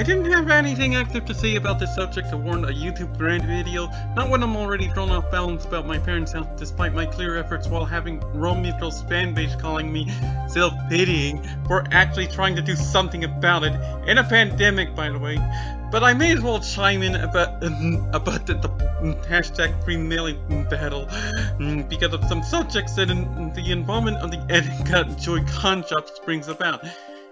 I didn't have anything active to say about this subject to warrant a YouTube grant video, not when I'm already thrown off balance about my parents' health despite my clear efforts while having RoahmMythril's fanbase calling me self-pitying for actually trying to do something about it, in a pandemic by the way. But I may as well chime in about the hashtag free mailing battle because of some subjects that the involvement of the Etika Joyconjobs brings about.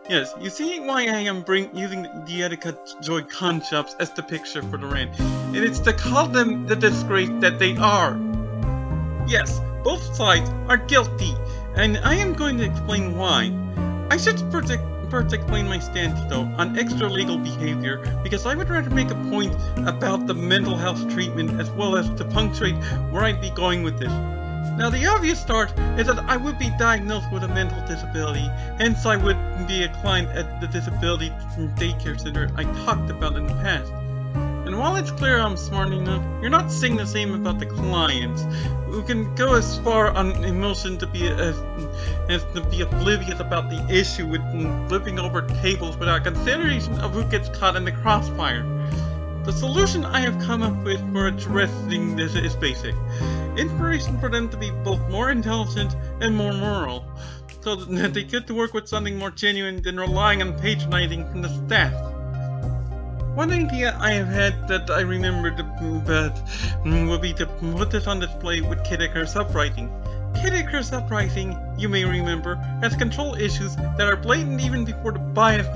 Yes, you see why I am using the Etika Joyconjobs as the picture for the rant, and it's to call them the disgrace that they are. Yes, both sides are guilty, and I am going to explain why. I should first explain my stance though on extra-legal behavior, because I would rather make a point about the mental health treatment as well as to punctuate where I'd be going with this. Now the obvious start is that I would be diagnosed with a mental disability, hence I would be a client at the disability daycare center I talked about in the past. And while it's clear I'm smart enough, you're not saying the same about the clients, who can go as far on emotion to be as to be oblivious about the issue with flipping over tables without consideration of who gets caught in the crossfire. The solution I have come up with for addressing this is basic. Inspiration for them to be both more intelligent and more moral, so that they get to work with something more genuine than relying on patronizing from the staff. One idea I have had that I remembered would be to put this on display with Kid Icarus Uprising. Kid Icarus Uprising, you may remember, has control issues that are blatant even before the bias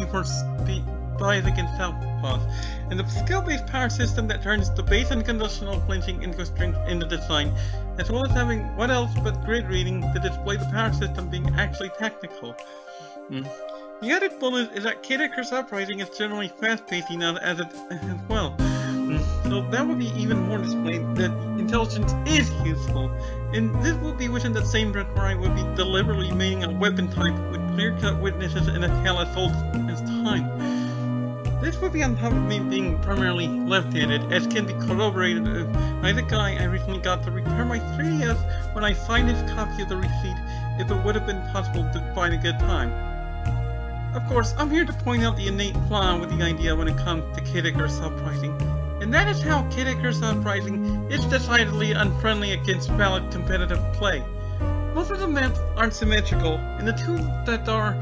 against self-clause, and the skill-based power system that turns the base and conditional flinching into strength in the design, as well as having what else but grid reading to display the power system being actually technical. The added bonus is that Kid Icarus Uprising is generally fast-paced enough as well, so that would be even more displayed that intelligence is useful, and this will be within the same breath where I would be deliberately making a weapon type with clear-cut witnesses and a tale as old as time. This would be on top of me being primarily left-handed, as can be corroborated by the guy I recently got to repair my 3DS when I signed his copy of the receipt if it would have been possible to find a good time. Of course, I'm here to point out the innate flaw with the idea when it comes to Kid Icarus Uprising, and that is how Kid Icarus Uprising is decidedly unfriendly against valid competitive play. Most of the maps aren't symmetrical, and the two that are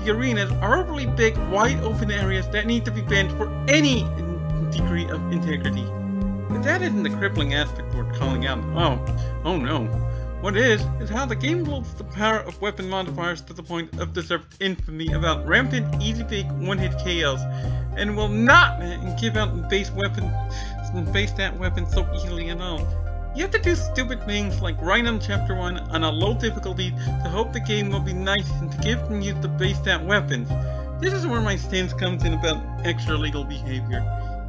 the arenas are overly big, wide open areas that need to be banned for any degree of integrity. But that isn't the crippling aspect we're calling out. Oh no. What is how the game builds the power of weapon modifiers to the point of deserved infamy about rampant, easy-bake, one-hit KOs, and will not give out base stat weapons so easily at all. You have to do stupid things like write on Chapter 1 on a low difficulty to hope the game will be nice and to give you the base stat weapons. This is where my stance comes in about extra-legal behavior.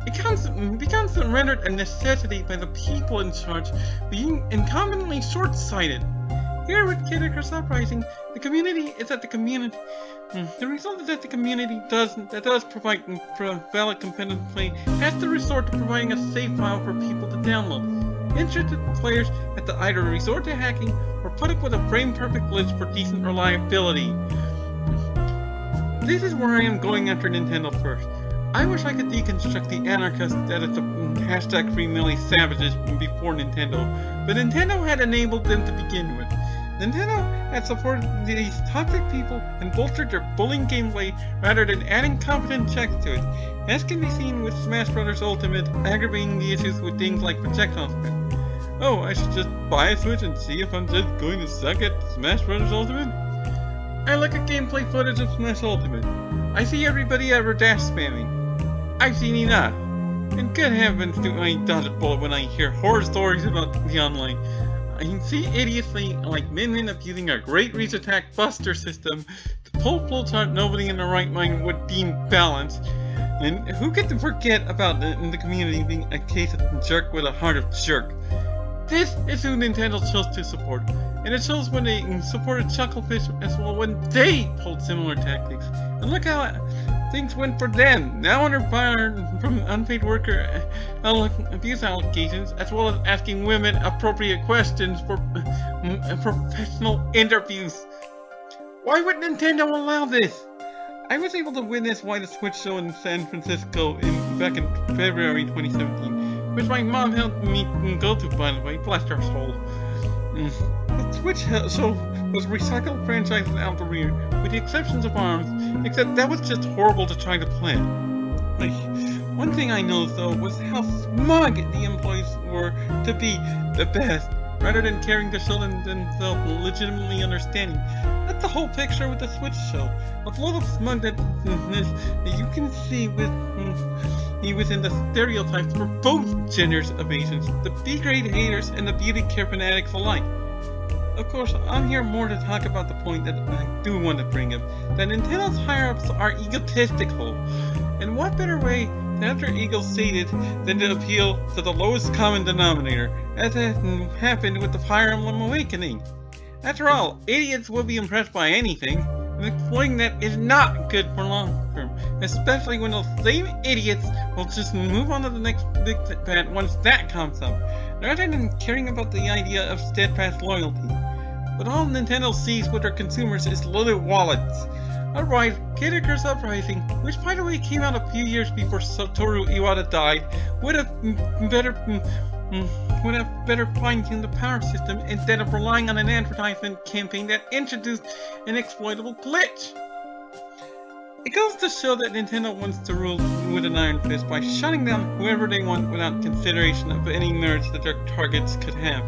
It becomes rendered a necessity by the people in charge being incommonly short-sighted. Here with Kid Icarus Uprising, the community is that the community. The result is that the community that does provide valid competitive play has to resort to providing a save file for people to download. Interested players have to either resort to hacking or put up with a frame-perfect glitch for decent reliability. This is where I am going after Nintendo first. I wish I could deconstruct the anarchists that is the hashtag free melee savages before Nintendo, but Nintendo had enabled them to begin with. Nintendo had supported these toxic people and bolstered their bullying gameplay rather than adding competent checks to it, as can be seen with Smash Bros. Ultimate aggravating the issues with things like projectile spin. Oh, I should just buy a Switch and see if I'm just going to suck at Smash Bros. Ultimate? I look at gameplay footage of Smash Ultimate. I see everybody ever dash spamming. I've seen enough. And good heavens do I dodge a bullet when I hear horror stories about the online. I can see idiocy like Min abusing our great reach attack buster system to pull flowchart nobody in their right mind would deem balanced. And who could forget about the community being a case of jerk with a heart of jerk. This is who Nintendo chose to support, and it shows when they supported Chucklefish as well when they pulled similar tactics. And look how things went for them, now under fire from unpaid worker abuse allegations, as well as asking women appropriate questions for professional interviews. Why would Nintendo allow this? I was able to witness why the Switch show in San Francisco back in February 2017, which my mom helped me go to, by the way, bless her soul. The Switch show was recycled franchises out the rear, with the exceptions of ARMS, except that was just horrible to try to plan. Like, one thing I noticed though was how smug the employees were to be the best, rather than caring to show themselves legitimately understanding. That's the whole picture with the Switch show. A lot of smugness that you can see within the stereotypes for both genders of Asians, the B-grade haters and the beauty care fanatics alike. Of course, I'm here more to talk about the point that I do want to bring up, that Nintendo's higher-ups are egotistical. And what better way to have their egos sated than to appeal to the lowest common denominator, as has happened with the Fire Emblem Awakening. After all, idiots will be impressed by anything, and exploiting that is not good for long term, especially when those same idiots will just move on to the next big fad once that comes up, rather than caring about the idea of steadfast loyalty. But all Nintendo sees with their consumers is loaded wallets. Otherwise, Kid Icarus Uprising, which by the way came out a few years before Satoru Iwata died, would have better fine-tuned the power system instead of relying on an advertisement campaign that introduced an exploitable glitch. It goes to show that Nintendo wants to rule with an iron fist by shutting down whoever they want without consideration of any merits that their targets could have,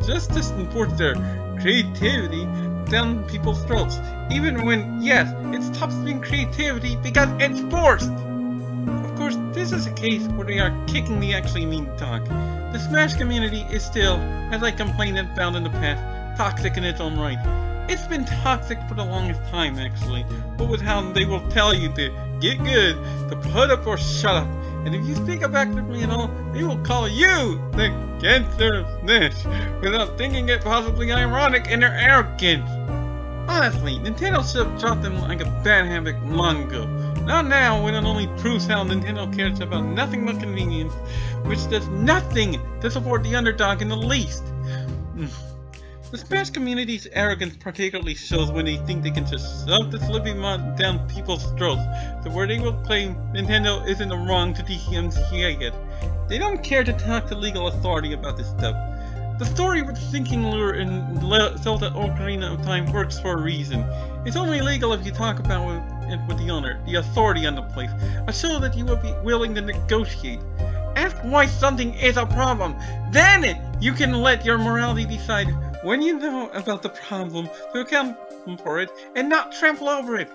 just to enforce their creativity down people's throats, even when, yes, it stops being creativity because it's forced! Of course, this is a case where they are kicking the actually mean dog. The Smash community is still, as I complained and found in the past, toxic in its own right. It's been toxic for the longest time, actually, but with how they will tell you to get good, to put up or shut up, and if you speak up actively at all, they will call you the cancer of Smash, without thinking it possibly ironic in their arrogance. Honestly, Nintendo should have dropped them like a bad habit long ago. Not now, when it only proves how Nintendo cares about nothing but convenience, which does nothing to support the underdog in the least. The Smash community's arrogance particularly shows when they think they can just shove the slippy mud down people's throats, to where they will claim Nintendo is in the wrong to DMCA it. They don't care to talk to legal authority about this stuff. The story with the sinking lure in Zelda Ocarina of Time works for a reason. It's only legal if you talk about it with the owner, the authority on the place, a show that you will be willing to negotiate. Ask why something is a problem, then you can let your morality decide when you know about the problem to account for it and not trample over it.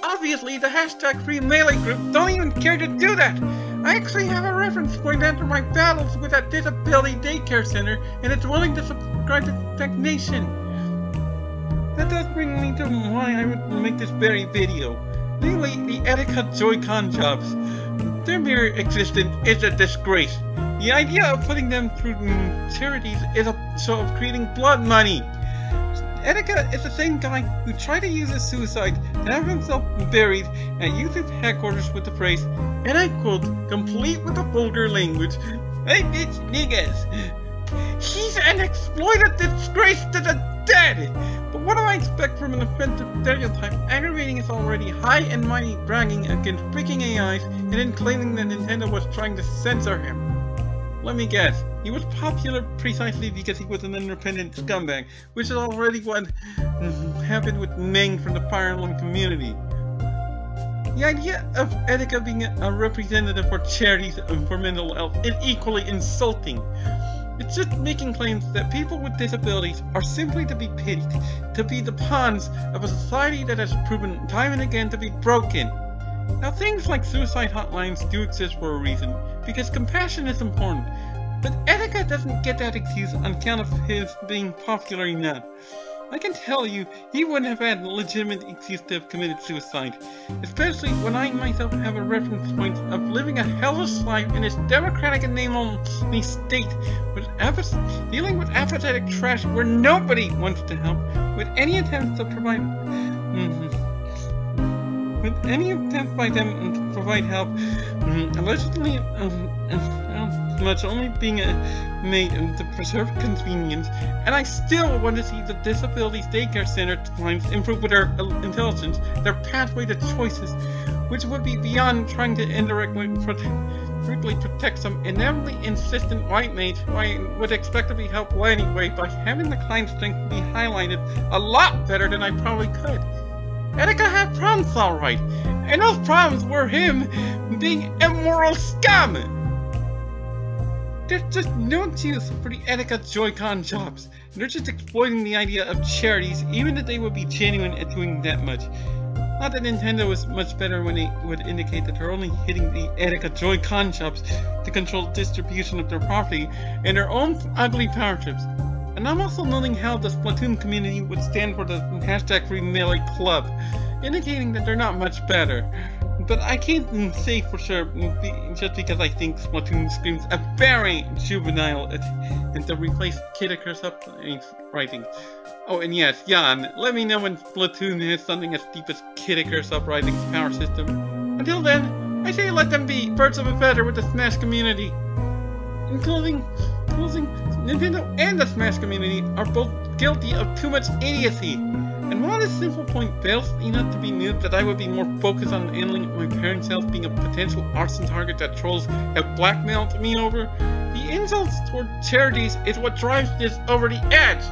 Obviously, the hashtag Free Melee group don't even care to do that. I actually have a reference point after my battles with that disability daycare center, and it's willing to subscribe to stagnation. That does bring me to why I would make this very video. Namely, the Etika Joyconjobs. Their mere existence is a disgrace. The idea of putting them through charities is a show of creating blood money. Etika is the same guy who tried to use his suicide to have himself buried at YouTube headquarters with the phrase, and I quote, complete with the vulgar language, "Hey bitch niggas." He's an exploited disgrace to the dead! But what do I expect from an offensive stereotype aggravating his already high and mighty bragging against freaking AIs and then claiming that Nintendo was trying to censor him? Let me guess, he was popular precisely because he was an independent scumbag, which is already what happened with Meng from the Fire Emblem community. The idea of Etika being a representative for charities and for mental health is equally insulting. It's just making claims that people with disabilities are simply to be pitied, to be the pawns of a society that has proven time and again to be broken. Now, things like suicide hotlines do exist for a reason, because compassion is important, but Etika doesn't get that excuse on account of his being popular enough. I can tell you, he wouldn't have had a legitimate excuse to have committed suicide, especially when I myself have a reference point of living a hellish life in this democratic and name-only state, with dealing with apathetic trash where nobody wants to help, with any attempts to provide with any attempt by them to provide help, allegedly much only being made to preserve convenience, and I still want to see the Disabilities Daycare Center clients improve with their intelligence, their pathway to choices, which would be beyond trying to indirectly protect some inevitably insistent white maids who I would expect to be helpful anyway by having the client's strength be highlighted a lot better than I probably could. Etika had problems alright, and those problems were him being immoral scum! There's just no excuse for the Etika Joyconjobs. They're just exploiting the idea of charities, even if they would be genuine at doing that much. Not that Nintendo is much better when they would indicate that they're only hitting the Etika Joyconjobs to control distribution of their property and their own ugly power trips. And I'm also noting how the Splatoon community would stand for the hashtag Free Melee Club, indicating that they're not much better. But I can't say for sure just because I think Splatoon screams a very juvenile and to replace Etikers uprising. Oh, and yes, Jan, let me know when Splatoon has something as deep as Etikers uprising's power system. Until then, I say let them be birds of a feather with the Smash community. In closing, Nintendo and the Smash community are both guilty of too much idiocy. And while this simple point fails enough to be new that I would be more focused on handling my parents' health being a potential arson target that trolls have blackmailed me over, the insults toward charities is what drives this over the edge.